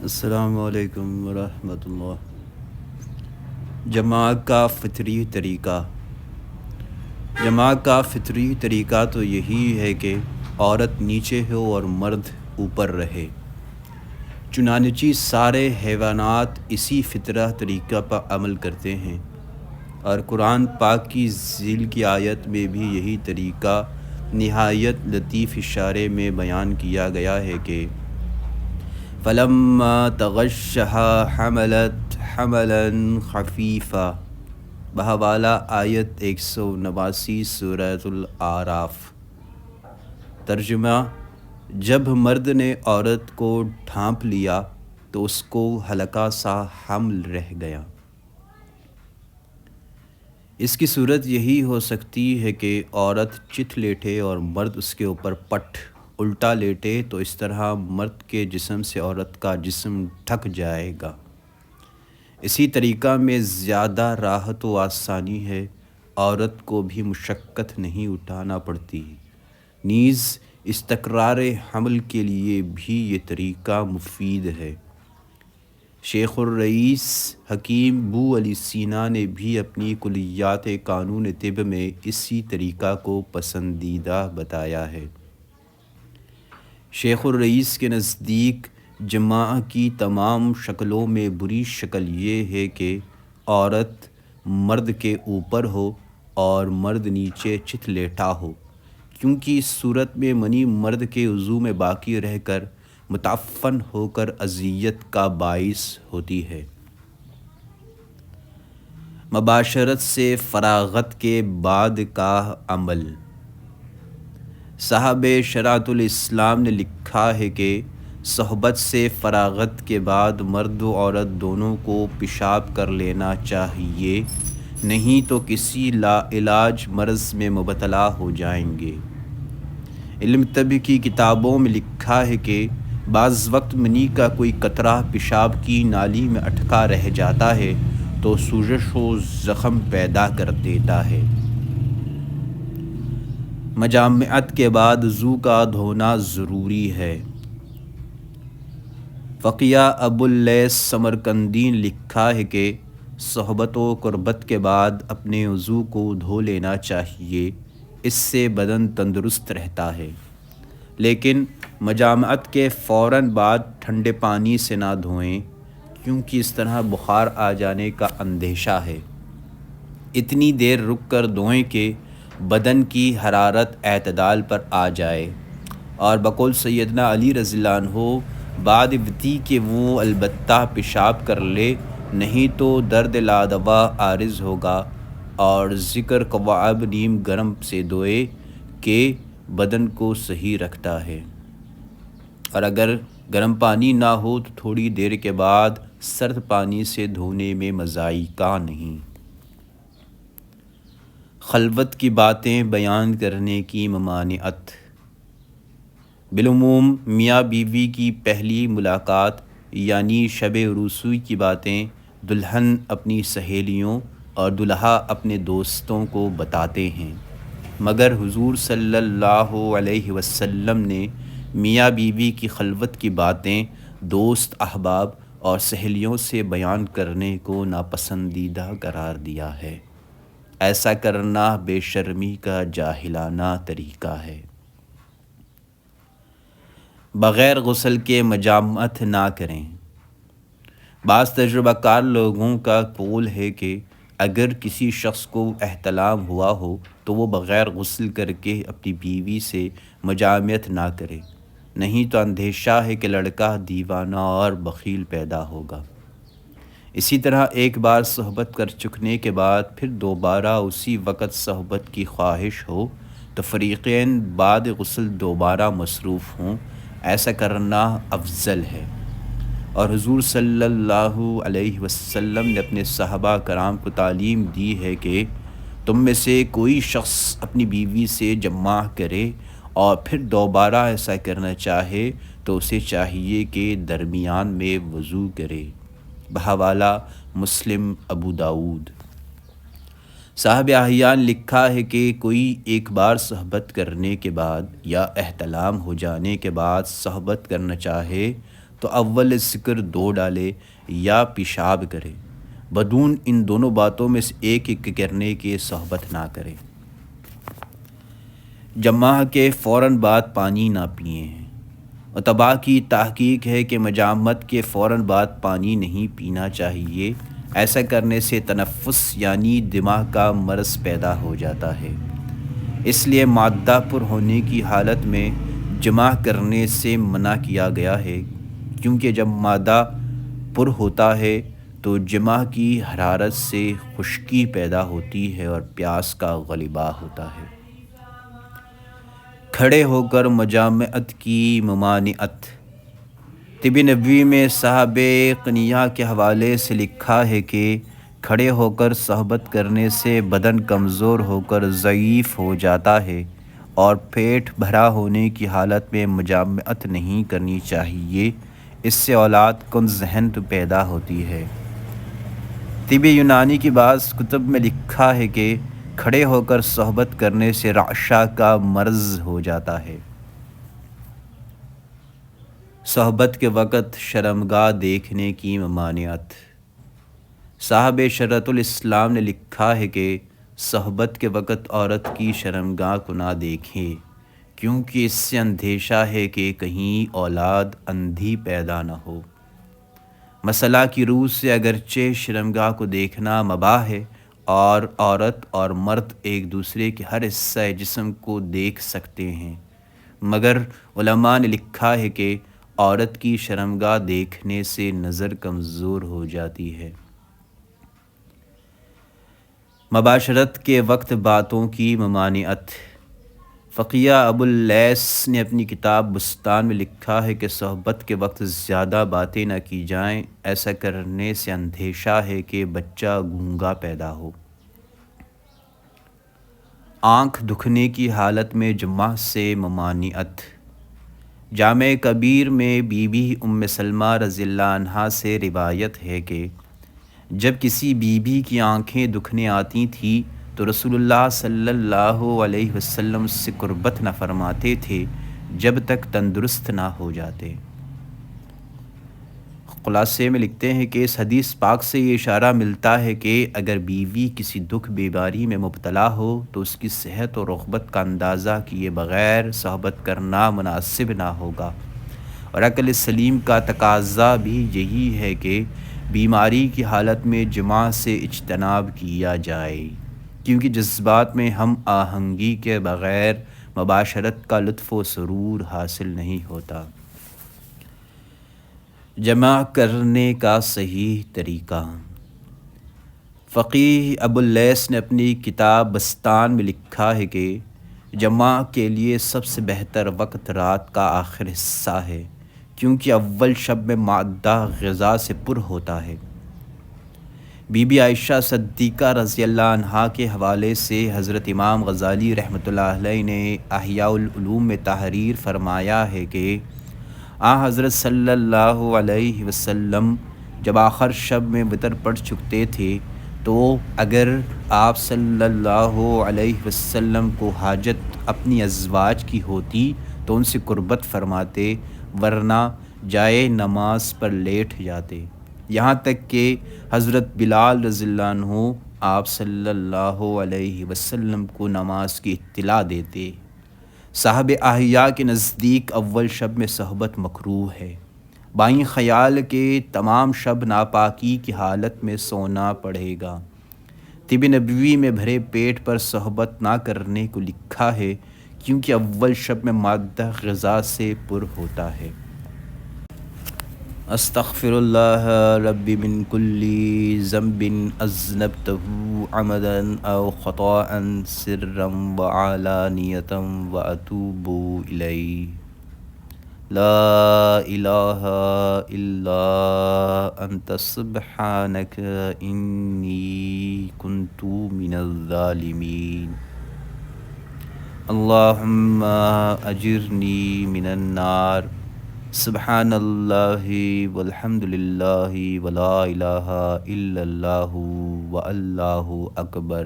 السلام علیکم ورحمۃ اللہ۔ جماع کا فطری طریقہ۔ جماع کا فطری طریقہ تو یہی ہے کہ عورت نیچے ہو اور مرد اوپر رہے۔ چنانچہ سارے حیوانات اسی فطرہ طریقہ پر عمل کرتے ہیں، اور قرآن پاک کی ذیل کی آیت میں بھی یہی طریقہ نہایت لطیف اشارے میں بیان کیا گیا ہے کہ فَلَمَّا تَغَشَّهَا حَمَلَتْ حَمَلًا خَفِيفًا۔ بحوالہ آیت 189 سورۃ الاعراف۔ ترجمہ: جب مرد نے عورت کو ڈھانپ لیا تو اس کو ہلکا سا حمل رہ گیا۔ اس کی صورت یہی ہو سکتی ہے کہ عورت چت لیٹے اور مرد اس کے اوپر پٹ الٹا لیٹے، تو اس طرح مرد کے جسم سے عورت کا جسم ڈھک جائے گا۔ اسی طریقہ میں زیادہ راحت و آسانی ہے، عورت کو بھی مشقت نہیں اٹھانا پڑتی، نیز استقرار حمل کے لیے بھی یہ طریقہ مفید ہے۔ شیخ الرئیس حکیم بو علی سینا نے بھی اپنی کلیات قانون طب میں اسی طریقہ کو پسندیدہ بتایا ہے۔ شیخ الرئیس کے نزدیک جماع کی تمام شکلوں میں بری شکل یہ ہے کہ عورت مرد کے اوپر ہو اور مرد نیچے چت لیٹا ہو، کیونکہ اس صورت میں منی مرد کے عضو میں باقی رہ کر متعفن ہو کر اذیت کا باعث ہوتی ہے۔ مباشرت سے فراغت کے بعد کا عمل۔ صاحب شرعۃ الاسلام نے لکھا ہے کہ صحبت سے فراغت کے بعد مرد و عورت دونوں کو پیشاب کر لینا چاہیے، نہیں تو کسی لا علاج مرض میں مبتلا ہو جائیں گے۔ علم طب کی کتابوں میں لکھا ہے کہ بعض وقت منی کا کوئی قطرہ پیشاب کی نالی میں اٹکا رہ جاتا ہے تو سوزش و زخم پیدا کر دیتا ہے۔ مجامعت کے بعد وضو کا دھونا ضروری ہے۔ فقیہ ابو اللیث سمرقندی نے لکھا ہے کہ صحبت و قربت کے بعد اپنے وضو کو دھو لینا چاہیے، اس سے بدن تندرست رہتا ہے، لیکن مجامعت کے فوراً بعد ٹھنڈے پانی سے نہ دھوئیں، کیونکہ اس طرح بخار آ جانے کا اندیشہ ہے۔ اتنی دیر رک کر دھوئیں کہ بدن کی حرارت اعتدال پر آ جائے، اور بقول سیدنا علی رضی اللہ عنہ بعد وضو کہ وہ البتہ پیشاب کر لے، نہیں تو درد لا دوا عارض ہوگا، اور ذکر کباب نیم گرم سے دھوئے کہ بدن کو صحیح رکھتا ہے، اور اگر گرم پانی نہ ہو تو تھوڑی دیر کے بعد سرد پانی سے دھونے میں مضائقہ نہیں۔ خلوت کی باتیں بیان کرنے کی ممانعت۔ بالعموم میاں بیوی کی پہلی ملاقات یعنی شب عروسی کی باتیں دلہن اپنی سہیلیوں اور دلہا اپنے دوستوں کو بتاتے ہیں، مگر حضور صلی اللہ علیہ وسلم نے میاں بیوی کی خلوت کی باتیں دوست احباب اور سہیلیوں سے بیان کرنے کو ناپسندیدہ قرار دیا ہے۔ ایسا کرنا بے شرمی کا جاہلانہ طریقہ ہے۔ بغیر غسل کے مجامعت نہ کریں۔ بعض تجربہ کار لوگوں کا قول ہے کہ اگر کسی شخص کو احتلام ہوا ہو تو وہ بغیر غسل کر کے اپنی بیوی سے مجامعت نہ کرے، نہیں تو اندیشہ ہے کہ لڑکا دیوانہ اور بخیل پیدا ہوگا۔ اسی طرح ایک بار صحبت کر چکنے کے بعد پھر دوبارہ اسی وقت صحبت کی خواہش ہو تو فریقین بعد غسل دوبارہ مصروف ہوں، ایسا کرنا افضل ہے۔ اور حضور صلی اللہ علیہ وسلم نے اپنے صحابہ کرام کو تعلیم دی ہے کہ تم میں سے کوئی شخص اپنی بیوی سے جماع کرے اور پھر دوبارہ ایسا کرنا چاہے تو اسے چاہیے کہ درمیان میں وضو کرے۔ بحوالہ مسلم ابو داؤد۔ صاحب احیان لکھا ہے کہ کوئی ایک بار صحبت کرنے کے بعد یا احتلام ہو جانے کے بعد صحبت کرنا چاہے تو اول ذکر 2 ڈالے یا پیشاب کرے، بدون ان دونوں باتوں میں سے ایک کرنے کے صحبت نہ کرے۔ جمع کے فوراً بعد پانی نہ پئیں۔ اتباع کی تحقیق ہے کہ مجامت کے فوراً بعد پانی نہیں پینا چاہیے، ایسا کرنے سے تنفس یعنی دماغ کا مرض پیدا ہو جاتا ہے۔ اس لیے مادہ پر ہونے کی حالت میں جمع کرنے سے منع کیا گیا ہے، کیونکہ جب مادہ پر ہوتا ہے تو جمع کی حرارت سے خشکی پیدا ہوتی ہے اور پیاس کا غلبہ ہوتا ہے۔ کھڑے ہو کر مجامعت کی ممانعت۔ طب نبوی میں صاحب قنیہ کے حوالے سے لکھا ہے کہ کھڑے ہو کر صحبت کرنے سے بدن کمزور ہو کر ضعیف ہو جاتا ہے اور پیٹ بھرا ہونے کی حالت میں مجامعت نہیں کرنی چاہیے، اس سے اولاد کن ذہن پیدا ہوتی ہے۔ طب یونانی کی بعض کتب میں لکھا ہے کہ کھڑے ہو کر صحبت کرنے سے رعشہ کا مرض ہو جاتا ہے۔ صحبت کے وقت شرمگاہ دیکھنے کی ممانعت۔ صاحب شرعۃ الاسلام نے لکھا ہے کہ صحبت کے وقت عورت کی شرمگاہ کو نہ دیکھیں، کیونکہ اس سے اندیشہ ہے کہ کہیں اولاد اندھی پیدا نہ ہو۔ مسئلہ کی روح سے اگرچہ شرمگاہ کو دیکھنا مباح ہے اور عورت اور مرد ایک دوسرے کے ہر حصہ جسم کو دیکھ سکتے ہیں، مگر علماء نے لکھا ہے کہ عورت کی شرمگاہ دیکھنے سے نظر کمزور ہو جاتی ہے۔ مباشرت کے وقت باتوں کی ممانعت۔ فقیہ ابو اللیث نے اپنی کتاب بستان میں لکھا ہے کہ صحبت کے وقت زیادہ باتیں نہ کی جائیں، ایسا کرنے سے اندیشہ ہے کہ بچہ گونگا پیدا ہو۔ آنکھ دکھنے کی حالت میں جمع سے ممانعت۔ جامع کبیر میں بی بی ام سلمہ رضی اللہ عنہا سے روایت ہے کہ جب کسی بی بی کی آنکھیں دکھنے آتی تھیں تو رسول اللہ صلی اللہ علیہ وسلم سے قربت نہ فرماتے تھے جب تک تندرست نہ ہو جاتے۔ خلاصے میں لکھتے ہیں کہ اس حدیث پاک سے یہ اشارہ ملتا ہے کہ اگر بیوی کسی دکھ بیماری میں مبتلا ہو تو اس کی صحت اور رغبت کا اندازہ کیے بغیر صحبت کرنا مناسب نہ ہوگا، اور عقل سلیم کا تقاضا بھی یہی ہے کہ بیماری کی حالت میں جماع سے اجتناب کیا جائے، کیونکہ جذبات میں ہم آہنگی کے بغیر مباشرت کا لطف و سرور حاصل نہیں ہوتا۔ جمع کرنے کا صحیح طریقہ۔ فقیہ ابو اللیث نے اپنی کتاب بستان میں لکھا ہے کہ جمع کے لیے سب سے بہتر وقت رات کا آخر حصہ ہے، کیونکہ اول شب میں معدہ غذا سے پر ہوتا ہے۔ بی بی عائشہ صدیقہ رضی اللہ عنہا کے حوالے سے حضرت امام غزالی رحمۃ اللہ علیہ نے احیاء العلوم میں تحریر فرمایا ہے کہ حضرت صلی اللہ علیہ وسلم جب آخر شب میں وتر پڑھ چکتے تھے تو اگر آپ صلی اللہ علیہ وسلم کو حاجت اپنی ازواج کی ہوتی تو ان سے قربت فرماتے، ورنہ جائے نماز پر لیٹ جاتے، یہاں تک کہ حضرت بلال رضی اللہ عنہ آپ صلی اللہ علیہ وسلم کو نماز کی اطلاع دیتے۔ صاحب احیاء کے نزدیک اول شب میں صحبت مکروہ ہے، بائیں خیال کے تمام شب ناپاکی کی حالت میں سونا پڑے گا۔ طب نبوی میں بھرے پیٹ پر صحبت نہ کرنے کو لکھا ہے، کیونکہ اول شب میں مادہ غذا سے پر ہوتا ہے۔ استغفر اللہ ربی من کل ذنب اذنبتہ عمدا او خطاء سرا وعلانیۃ واتوب الیہ، لا الہ الا انت سبحانک انی کنت من الظالمین، اللہم اجرنی من النار، سبحان اللہ والحمد للہ ولا الہ الا اللہ واللہ اکبر۔